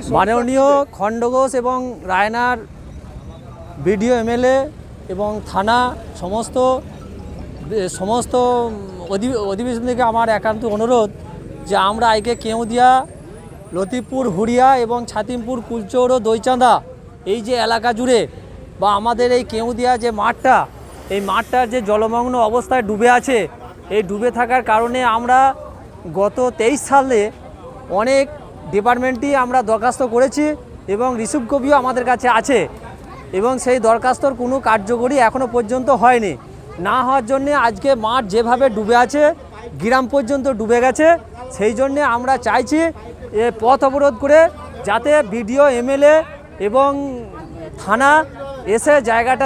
মাননীয় খণ্ডঘোষ এবং রায়নার BDO MLA এবং থানা সমস্ত অধিবেশন থেকে আমার একান্ত অনুরোধ যে আমরা আজকে কেউদিয়া, লতিফপুর, হুড়িয়া এবং ছাতিমপুর, কুলচৌড়, দইচাঁদা এই যে এলাকা জুড়ে বা আমাদের এই কেউদিয়া যে মাঠটা, এই মাঠটার যে জলমগ্ন অবস্থায় ডুবে আছে, এই ডুবে থাকার কারণে আমরা গত 23 সালে অনেক ডিপার্টমেন্টই আমরা দরখাস্ত করেছি এবং রিসিভ কপিও আমাদের কাছে আছে এবং সেই দরখাস্তর কোনো কার্যকরী এখনও পর্যন্ত হয়নি। না হওয়ার জন্যে আজকে মাঠ যেভাবে ডুবে আছে, গ্রাম পর্যন্ত ডুবে গেছে, সেই জন্যে আমরা চাইছি পথ অবরোধ করে যাতে বিডিও, এমএলএ এবং থানা এসে জায়গাটা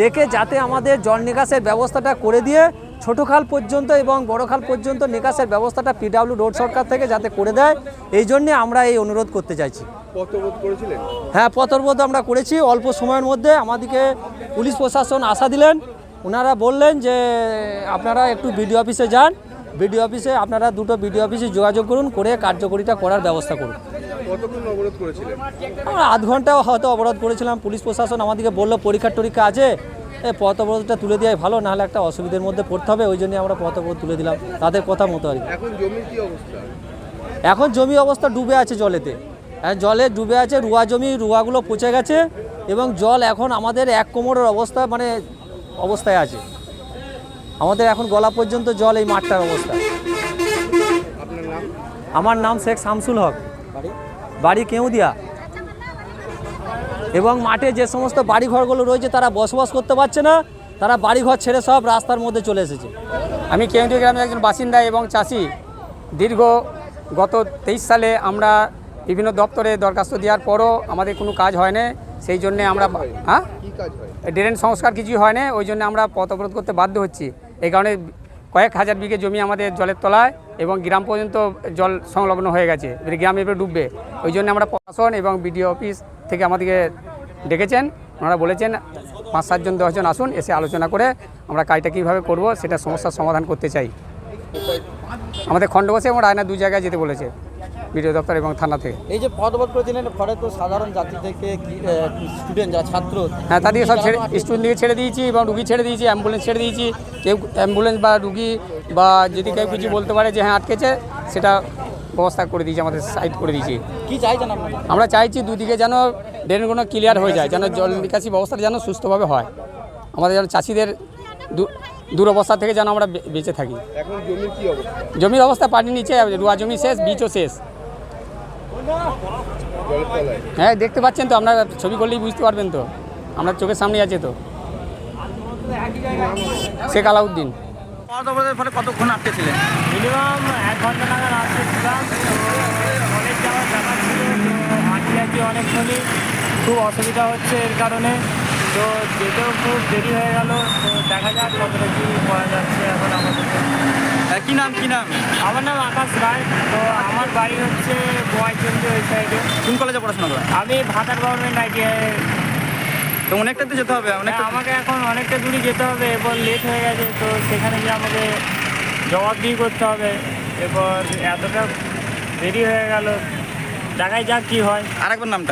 দেখে যাতে আমাদের জল নিকাশের ব্যবস্থাটা করে দিয়ে ছোটো খাল পর্যন্ত এবং বড় খাল পর্যন্ত নিকাশের ব্যবস্থাটা পিডব্লিউ রোড সরকার থেকে যাতে করে দেয়, এই জন্যে আমরা এই অনুরোধ করতে চাইছি। পথ অবরোধ করেছিলেন? হ্যাঁ, পথ অবরোধ আমরা করেছি। অল্প সময়ের মধ্যে আমাদেরকে পুলিশ প্রশাসন আশা দিলেন। ওনারা বললেন যে আপনারা একটু বিডিও অফিসে যান, বিডিও অফিসে আপনারা দুটো বিডিও অফিসে যোগাযোগ করুন, করে কার্যকরিতা করার ব্যবস্থা করুন। কতক্ষণ অবরোধ করেছিলেন? আমরা আধ ঘন্টাও হয়তো অবরোধ করেছিলাম। পুলিশ প্রশাসন আমাদেরকে বললো পরীক্ষা আছে, পথ অবরোধটা তুলে দেওয়াই ভালো, নাহলে একটা অসুবিধার মধ্যে পড়তে হবে, ওই জন্য আমরা পথ অবরোধ তুলে দিলাম তাদের কথা মতো আর কি। এখন জমির কি অবস্থা? এখন জমি অবস্থা ডুবে আছে জলেতে, জলে ডুবে আছে। রুয়াগুলো পচে গেছে এবং জল এখন আমাদের এক কোমরের অবস্থায় আছে। আমাদের এখন গলা পর্যন্ত জল এই মাঠটার অবস্থা। আপনার নাম? আমার নাম শেখ শামসুল হক, বাড়ি কেউদিয়া। এবং মাঠে যে সমস্ত বাড়িঘরগুলো রয়েছে তারা বসবাস করতে পারছে না, তারা বাড়িঘর ছেড়ে সব রাস্তার মধ্যে চলে এসেছে। আমি কেউদিয়া গ্রামের একজন বাসিন্দা এবং চাষি। গত 23 সালে আমরা বিভিন্ন দপ্তরে দরখাস্ত দেওয়ার পরও আমাদের কোনো কাজ হয় না। সেই জন্যে আমরা ড্রেন সংস্কার কিছুই হয় না, ওই জন্য আমরা পথ অবরোধ করতে বাধ্য হচ্ছি। এই কারণে কয়েক হাজার বিঘে জমি আমাদের জলের তলায় এবং গ্রাম পর্যন্ত জল সংলগ্ন হয়ে গেছে, গ্রাম এবার ডুববে। ওই জন্য আমরা প্রশাসন এবং বিডিও অফিস থেকে আমাদেরকে ডেকেছেন। ওনারা বলেছেন 5-7 জন 10 জন আসুন, এসে আলোচনা করে আমরা কাজটা কীভাবে করব সেটা সমস্যার সমাধান করতে চাই। আমাদের খণ্ডঘোষে এবং রায়না 2 জায়গায় যেতে বলেছে, বিডিও দপ্তর এবং থানা থেকে। এই যে পথ অবরোধ করেছিলেন, ফলে তো সাধারণ যাত্রী থেকে স্টুডেন্ট যারা ছাত্র, হ্যাঁ, তাদেরকে সব স্টুডেন্টকে ছেড়ে দিয়েছি এবং রুগী ছেড়ে দিয়েছি, অ্যাম্বুলেন্স ছেড়ে দিয়েছি। কেউ অ্যাম্বুলেন্স বা রুগী বা যদি কেউ কিছু বলতে পারে যে হ্যাঁ আটকেছে, সেটা ব্যবস্থা করে দিয়েছি, আমাদের সাইড করে দিয়েছি। কি চাইছেন আপনারা? আমরা চাইছি দুদিকে যেন ড্রেনগুলো ক্লিয়ার হয়ে যায়, যেন জল নিকাশি ব্যবস্থাটা যেন সুস্থভাবে হয়, আমাদের যেন চাষিদের দুরবস্থা থেকে যেন আমরা বেঁচে থাকি। এখন জমির কি অবস্থা? জমির অবস্থা পানির নিচে, রুয়া জমি শেষ, বীজও শেষ। হ্যাঁ, দেখতে পাচ্ছেন তো, আপনারা ছবি করলেই বুঝতে পারবেন তো, আপনার চোখের সামনে আছে তো। শেখ আলাউদ্দিন। পথ অবরোধের ফলে কতক্ষণ আটকে ছিলেন? মিনিমাম 1 ঘন্টা নাগাদ আসতেছিলাম। তো কলেজ যাওয়ার ব্যাপার ছিল, তো হাঁটি অনেকক্ষণই খুব অসুবিধা হচ্ছে এর কারণে। তো যেতেও খুব দেরি হয়ে গেল। তো দেখা যাক কতটা কী করা যাচ্ছে এখন আমাদের। কি নাম? আমার নাম আকাশ রায়। তো আমার বাড়ি হচ্ছে বয়চন্ডী, ওই সাইডে। কোন কলেজে পড়াশোনা করেন? আমি ভাতার গভর্নমেন্ট আইটিআই। তো অনেকটা তো যেতে হবে, আমাকে এখন অনেকটা দূরে যেতে হবে, এরপর লেট হয়ে গেছে। তো সেখানে গিয়ে আমাকে জবাবদিহি করতে হবে। এরপর এতটা দেরি হয়ে গেল, দেখাই যাক কী হয়। আরেকবার নামটা?